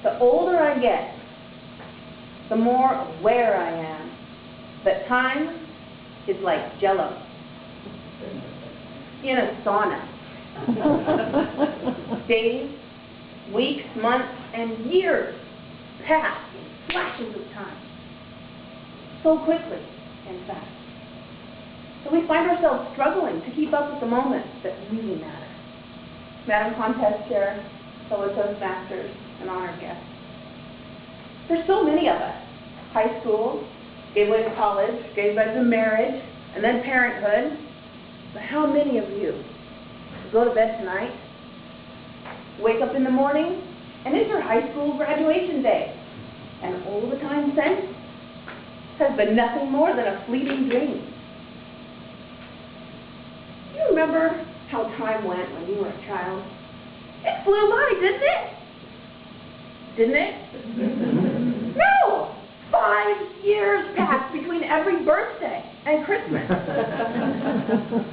The older I get, the more aware I am that time is like Jell-O in a sauna. Days, weeks, months, and years pass in flashes of time. So quickly and fast. So we find ourselves struggling to keep up with the moments that really matter. Madam Contest Chair, fellow Toastmasters, and honored guests. There's so many of us. High school, gave way to college, gave way to marriage, and then parenthood. But how many of you go to bed tonight, wake up in the morning, and it's your high school graduation day, and all the time since has been nothing more than a fleeting dream? Do you remember how time went when you were a child? It flew by, didn't it? Didn't it? No! 5 years passed between every birthday and Christmas.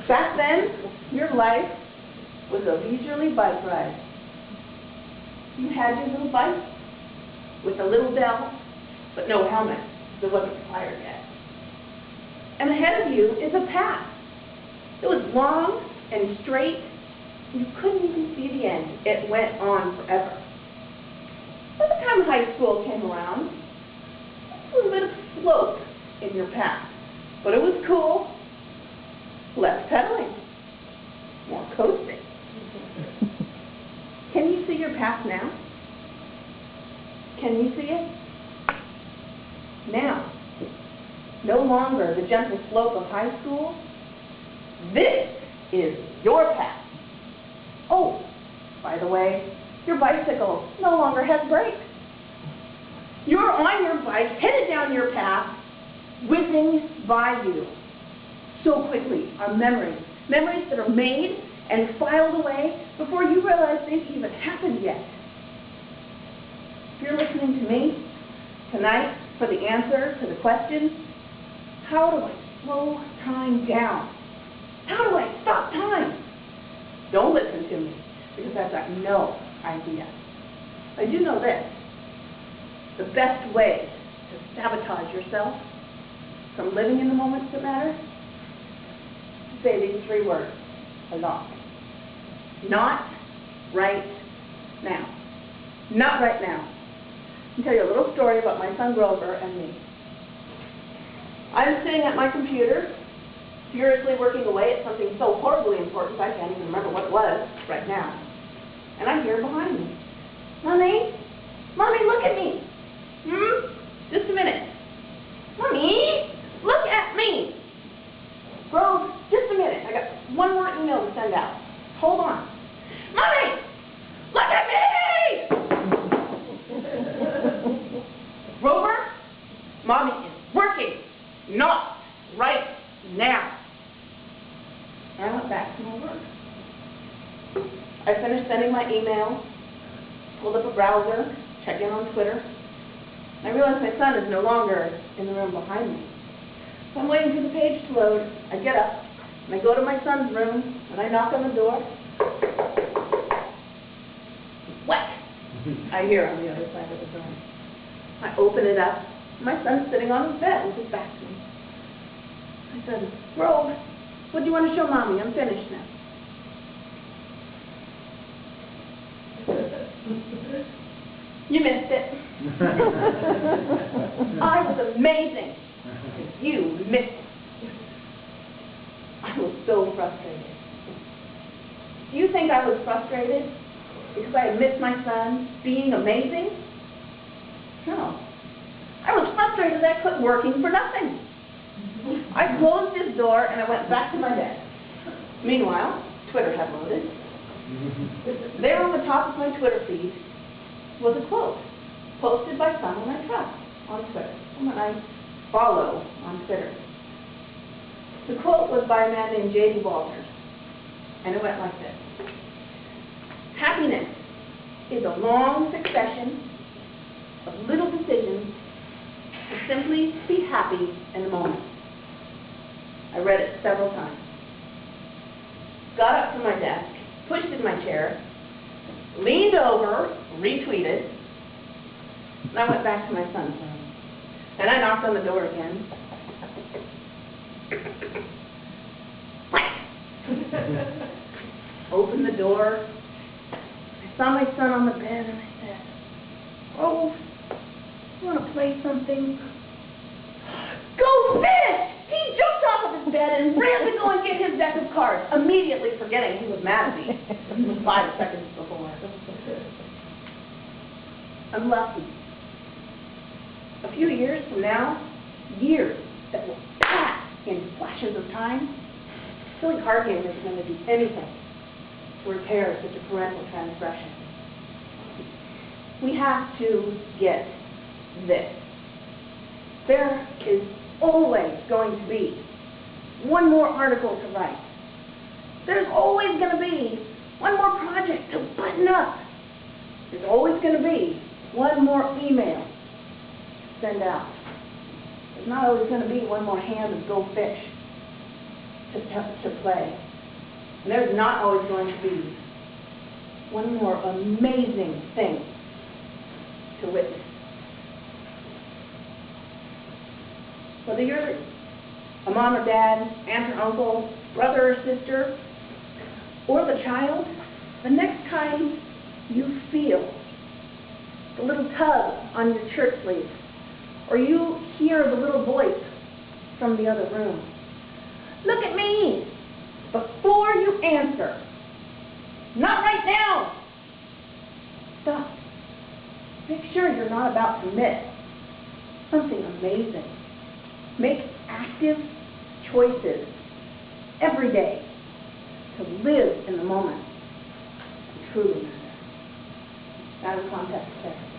Back then, your life was a leisurely bike ride. You had your little bike with a little bell, but no helmet. It wasn't required yet. And ahead of you is a path. It was long and straight. You couldn't even see the end. It went on forever. By the time high school came around, there was a bit of slope in your path. But it was cool. Less pedaling. More coasting. Can you see your path now? Can you see it? Now, no longer the gentle slope of high school. This is your path. Oh, by the way, your bicycle no longer has brakes. You're on your bike, headed down your path, whizzing by you. So quickly are memories that are made and filed away before you realize they've even happened yet. If you're listening to me tonight for the answer to the question, how do I slow time down? How do I stop time? Don't listen to me, because I've got no idea. I do know this. The best way to sabotage yourself from living in the moments that matter, say these 3 words a lot. Not right now. Not right now. I'll tell you a little story about my son Grover and me. I'm sitting at my computer, furiously working away at something so horribly important I can't even remember what it was right now. And I hear behind me, Mommy? Mommy, look at me. Just a minute. Mommy, look at me. Grove, just a minute. I got one more email to send out. Hold on. Mommy, look at me! Grover, Mommy is working. Not right now. I went back to my work. I finished sending my email, pulled up a browser, checked in on Twitter. I realized my son is no longer in the room behind me. So I'm waiting for the page to load. I get up, and I go to my son's room, and I knock on the door. What? I hear on the other side of the door. I open it up. My son's sitting on his bed with his back to me. I said, Grove, what do you want to show Mommy? I'm finished now. You missed it. I was amazing. You missed it. I was so frustrated. Do you think I was frustrated because I had missed my son being amazing? No. I was frustrated that I quit working for nothing. I closed his door and I went back to my desk. Meanwhile, Twitter had loaded. There on the top of my Twitter feed was a quote posted by someone I trust on Twitter, someone I follow on Twitter. The quote was by a man named J.D. Walters, and it went like this. Happiness is a long succession of little decisions to simply be happy in the moment. I read it several times. Got up from my desk, pushed in my chair, leaned over, retweeted, And I went back to my son's room. And I knocked on the door again. Opened the door. I saw my son on the bed and I said, "Oh, you want to play something?" "Go fish!" He jumped off of his bed and ran to go and get his deck of cards, immediately forgetting he was mad at me. It was 5 seconds before. I'm lucky. A few years from now, years that will pass in flashes of time, silly card game isn't going to do anything to repair such a parental transgression. We have to get this. There is always going to be one more article to write. There's always going to be one more project to button up. There's always going to be one more email to send out. There's not always going to be one more hand of go fish to play. And there's not always going to be one more amazing thing to witness. Whether you're a mom or dad, aunt or uncle, brother or sister, or the child, the next time you feel the little tug on your shirt sleeve, or you hear the little voice from the other room, look at me before you answer. Not right now. Stop. Make sure you're not about to miss something amazing. Make active choices every day to live in the moment and truly matter. That is context there.